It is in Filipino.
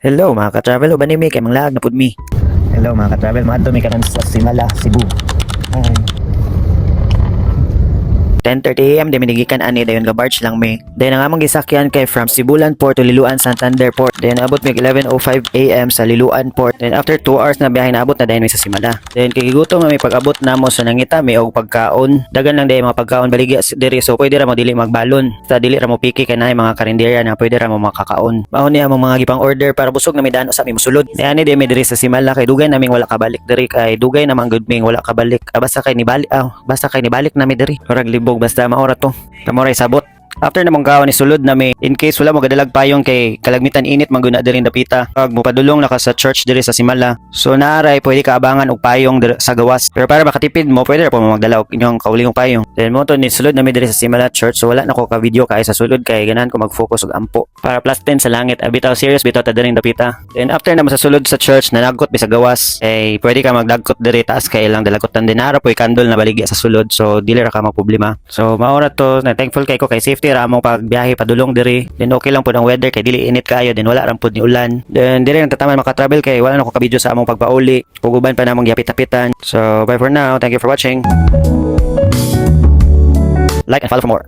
Hello mga ka-travel, uban ni mi kay manglaag na pud mi. Hello mga ka-travel, mga mi karon sa Simala, Cebu. Ay. 10:30 AM di minigikan ani dayon ga barge lang mi. Dayon nga among gisakyan kay from Sibulan Port to Liloan Santander Port. Dayon abot mi 11:05 AM sa Liloan Port. Then after 2 hours na biyahe naabot na dayon mi sa Simala. Then kigigutom mi pag-abot namo sa nangita mi og pagkaon. Dagan lang dayon mga pagkaon baligya diri so pwede ra mo dili magbalon. Sa dili ra mo piki kay naay mga karinderya na pwede ra mo makakaon. Mao ni among mga gipang order para busog na mi daan sa mi mosulod. Ani di mi diri sa Simala kay dugay naming wala kabalik diri kay dugay namang good ming wala kabalik. Basta kay nibalik na mi diri. Murag libog basta maora to. Kamoray sabot. After namang gawa ni sulod na may in case wala mo gadalag payong kay kalagmitan init mangguna diri dapita. Pag mopadulong na ka sa church diri sa Simala. So naaray pwede ka abangan og payong sa gawas. Pero para makatipid mo pwede ra po mo magdala og inyong kaulingong payong. Then mo to ni sulod na mi diri sa Simala Church so wala na ko ka video kay sa sulod kay ganahan ko mag-focus og ampo. Para plus 10 sa langit bitaw serious bitaw ta diri dapita. Then after naman sa sulod sa church nanagot mi sa gawas eh pwede ka magdagkot diri taas kay ilang dalagotan din ara poy kandol na baligya sa sulod so dili ra ka magproblema. So maora to na thankful kay ko kay safety ra among pagbiyahe padulong diri. Then okay lang pud ang weather kay dili init kaayo then wala ra pud ni ulan. Then diri nagtataman maka-travel kay wala na ko ka video sa among pagpauli. Puguban pa namong gihapit-hapitan. So bye for now. Thank you for watching. Like and follow for more.